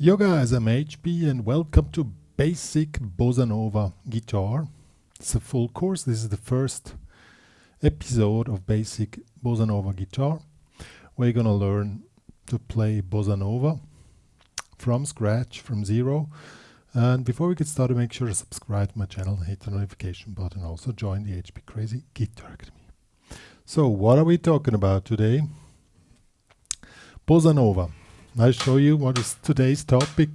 Yo guys, I'm HP and welcome to Basic Bossanova Guitar. It's a full course. This is the first episode of Basic Bossanova Guitar. We're gonna learn to play Bossanova from scratch, from zero. And before we get started, make sure to subscribe to my channel, hit the notification button, also join the HPCrazy Guitar Academy. So what are we talking about today? Bossanova. I'll show you what is today's topic.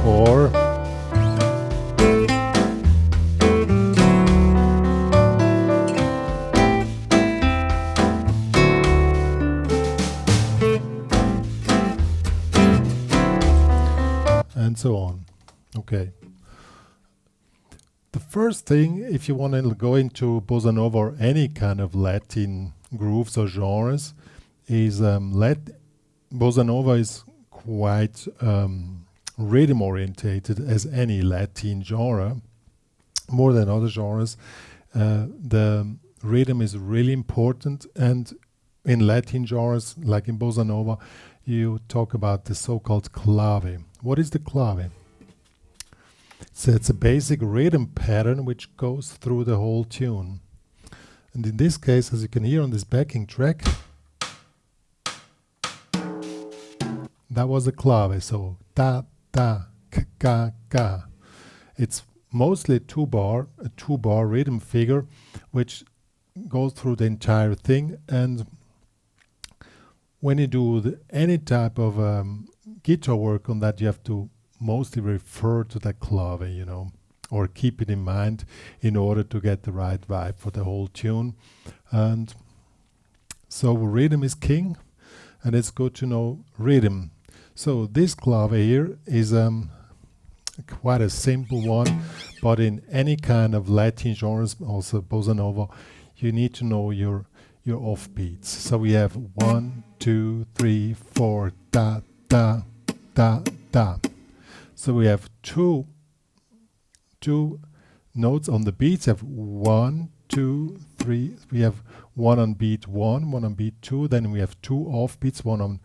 Or and so on. Okay. The first thing, if you want to go into Bossanova or any kind of Latin grooves or genres, is Bossanova is quite rhythm orientated as any Latin genre. More than other genres, the rhythm is really important, and in Latin genres, like in Bossanova, you talk about the so-called clave. What is the clave? So it's a basic rhythm pattern which goes through the whole tune. And in this case, as you can hear on this backing track, that was a clave. So da, da, k, ga, ga. It's mostly a two-bar rhythm figure which goes through the entire thing. And when you do any type of guitar work on that, you have to mostly refer to the clave, you know, or keep it in mind in order to get the right vibe for the whole tune. And so rhythm is king, and it's good to know rhythm. So this clave here is quite a simple one, but in any kind of Latin genres, also Bossanova, you need to know your offbeats. So we have 1, 2, 3, 4, da, da, da, da. So we have two notes on the beats. We have 1, 2, 3. We have one on beat 1, one on beat 2. Then we have two offbeats, one on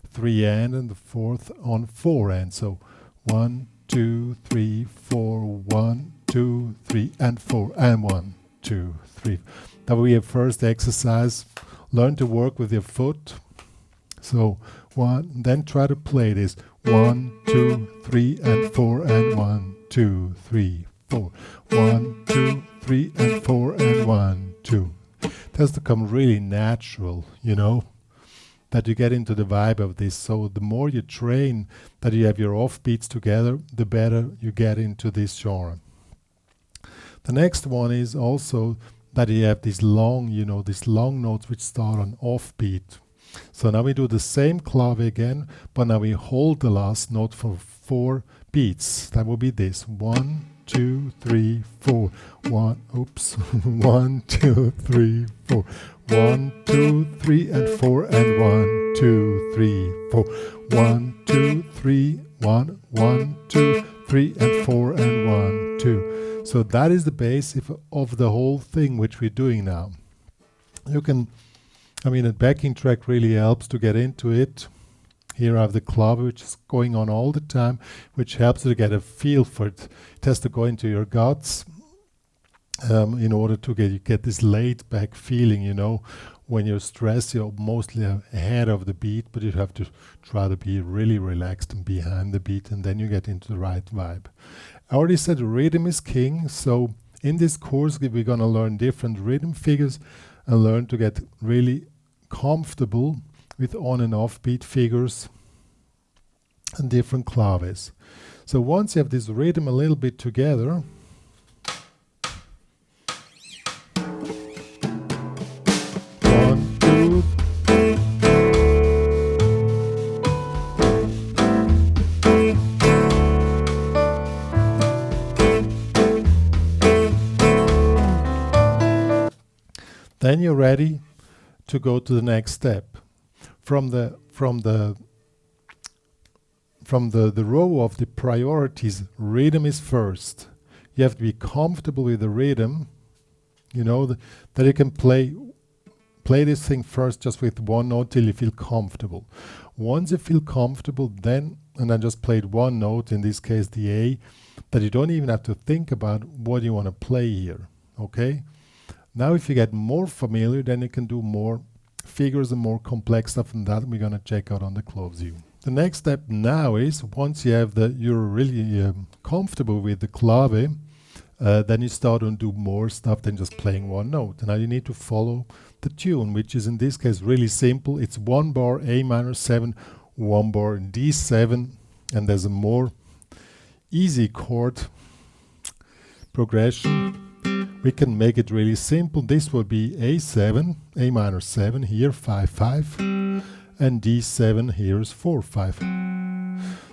3 and the fourth on 4 and. So 1, 2, 3, 4, 1, 2, 3, and 4, and 1, 2, 3. That we have first exercise. Learn to work with your foot. So 1, then try to play this. 1, 2, 3, and 4, and 1, 2, 3, 4. 1, 2, 3, and 4, and 1, 2. It has to come really natural, you know, that you get into the vibe of this. So the more you train that you have your offbeats together, the better you get into this genre. The next one is also that you have these long, you know, these long notes which start on offbeat. So now we do the same clave again, but now we hold the last note for 4 beats. That will be this. 1, 2, 3, 4. 1, oops. 1, 2, 3, 4. 1, 2, 3, and 4, and 1, 2, 3, 4. 1, 2, 3, 1, 1, 2, 3, and 4, and 1, 2. So that is the base of the whole thing which we're doing now. You can, I mean, a backing track really helps to get into it. Here I have the clave, which is going on all the time, which helps you to get a feel for it. It has to go into your guts in order to get this laid back feeling, you know. When you're stressed, you're mostly ahead of the beat, but you have to try to be really relaxed and behind the beat, and then you get into the right vibe. I already said rhythm is king, so in this course we're going to learn different rhythm figures and learn to get really comfortable with on and off beat figures and different claves. So once you have this rhythm a little bit together, then you're ready to go to the next step. From the row of the priorities, rhythm is first. You have to be comfortable with the rhythm, You know, that you can play this thing first just with one note till you feel comfortable. Once you feel comfortable, then, and I just played one note, in this case the A, that you don't even have to think about what you want to play here, okay? Now if you get more familiar, then you can do more figures and more complex stuff, and that we're going to check out on the close view. The next step now is, once you have you're really comfortable with the clave, then you start to do more stuff than just playing one note. And now you need to follow the tune, which is in this case really simple. It's 1 bar A minor 7, 1 bar D7, and there's a more easy chord progression. We can make it really simple. This will be A7, A minor 7 here, 5, 5, and D7 here is 4, 5.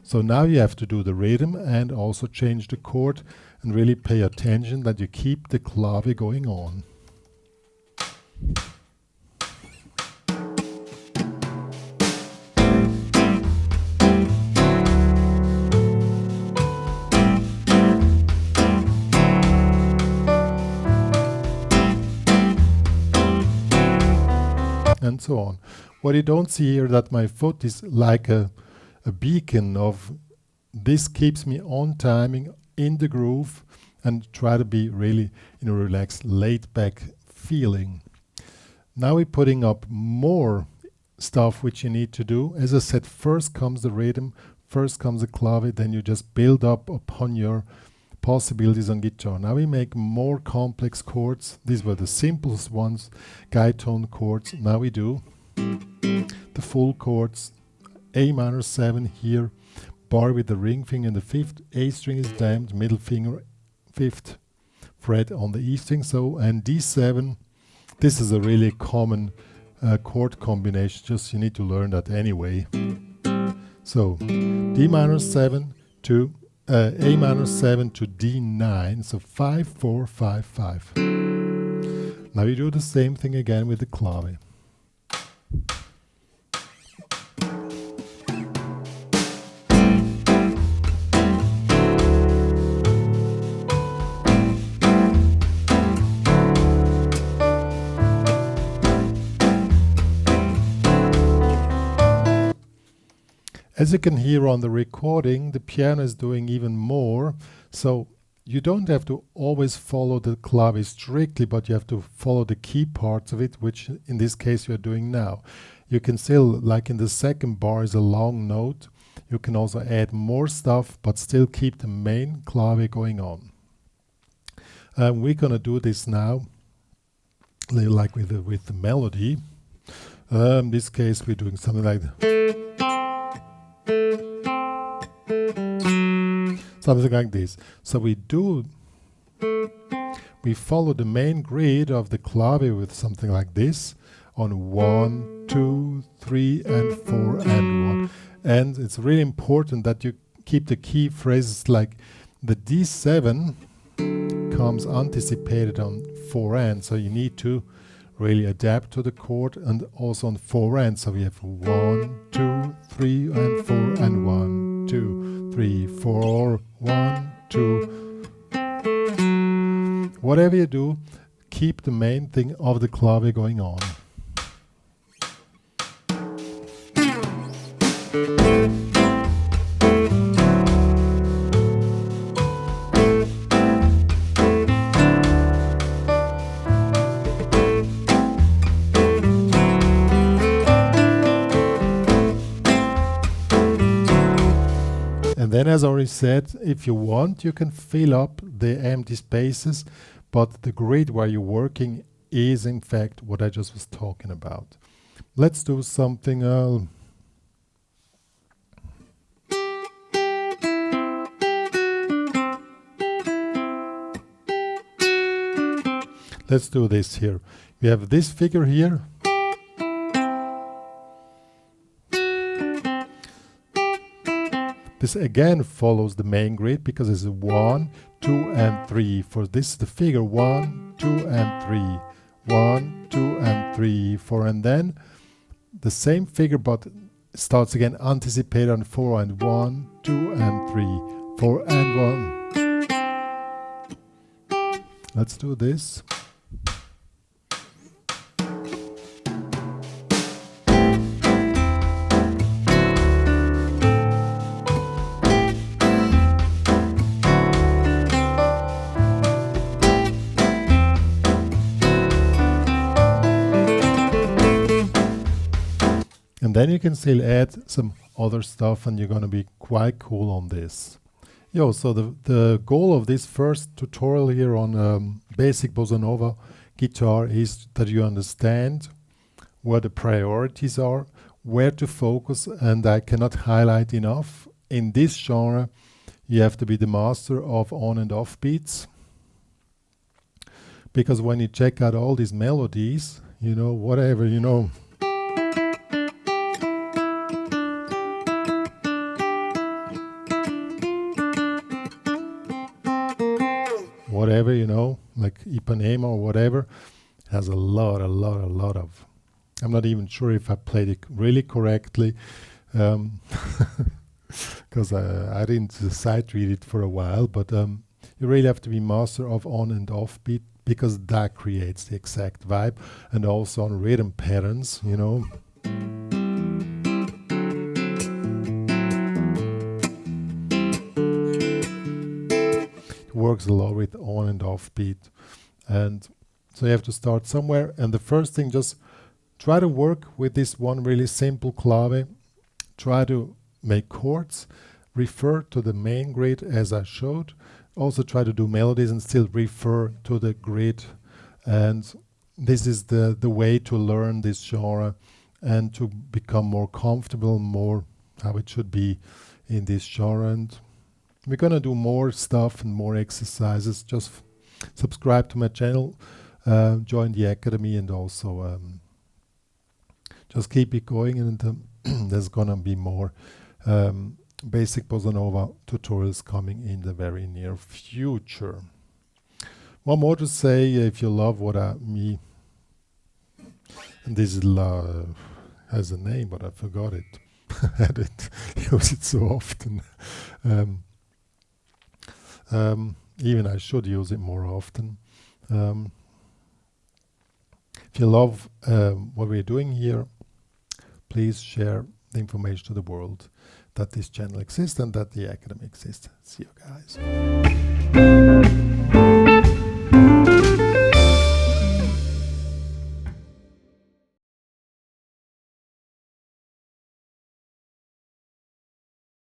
So now you have to do the rhythm and also change the chord and really pay attention that you keep the clave going on. And so on. What you don't see here, that my foot is like a beacon of this keeps me on timing, in the groove, and try to be really in a relaxed, laid back feeling. Now we're putting up more stuff which you need to do. As I said, first comes the rhythm, first comes the clave, then you just build up upon your possibilities on guitar. Now we make more complex chords. These were the simplest ones, guide tone chords. Now we do the full chords. A minor 7 here, bar with the ring finger in the 5th, A string is damped, middle finger 5th fret on the E string, so, and D7. This is a really common chord combination, just you need to learn that anyway. So D minor 7 to A minor 7 to D9, so 5, 4, 5, 5. Now you do the same thing again with the clave. As you can hear on the recording, the piano is doing even more, so you don't have to always follow the clave strictly, but you have to follow the key parts of it, which in this case you are doing now. You can still, like in the second bar is a long note, you can also add more stuff, but still keep the main clave going on. We're going to do this now, like with the melody. In this case we're doing something like something like this. So we follow the main grid of the clave with something like this on 1, 2, 3 and 4 and 1. And it's really important that you keep the key phrases, like the D7 comes anticipated on 4 and, so you need to really adapt to the chord, and also on 4 and, so we have 1, 2, 3 and 4 and 1, 2, 3, 4, 1, 2. Whatever you do, keep the main thing of the clave going on. And then, as I already said, if you want, you can fill up the empty spaces, but the grid where you're working is in fact what I just was talking about. Let's do something else. Let's do this here. We have this figure here. This again follows the main grid because it's 1, 2 and 3. For this the figure 1, 2 and 3. 1, 2 and 3, 4, and then the same figure but starts again anticipated on 4 and 1, 2 and 3, 4 and 1. Let's do this. And then you can still add some other stuff and you're going to be quite cool on this. Yo, so the goal of this first tutorial here on basic Bossanova guitar is that you understand where the priorities are, where to focus, and I cannot highlight enough. In this genre, you have to be the master of on and off beats. Because when you check out all these melodies, you know, whatever, you know, whatever, you know, like Ipanema or whatever, has a lot of. I'm not even sure if I played it really correctly, because I didn't sight read it for a while, but you really have to be master of on and off beat, because that creates the exact vibe, and also on rhythm patterns, you know. Works a lot with on and off beat, and so you have to start somewhere. And the first thing, just try to work with this one really simple clave, try to make chords, refer to the main grid as I showed, also try to do melodies and still refer to the grid. And this is the way to learn this genre and to become more comfortable, more how it should be in this genre. And we're gonna do more stuff and more exercises. Just subscribe to my channel, join the academy, and also just keep it going. And there's gonna be more basic Bossanova tutorials coming in the very near future. One more to say, if you love what and this has a name, but I forgot it. I didn't use it so often. Even I should use it more often. If you love what we're doing here, please share the information to the world that this channel exists and that the academy exists. See you guys.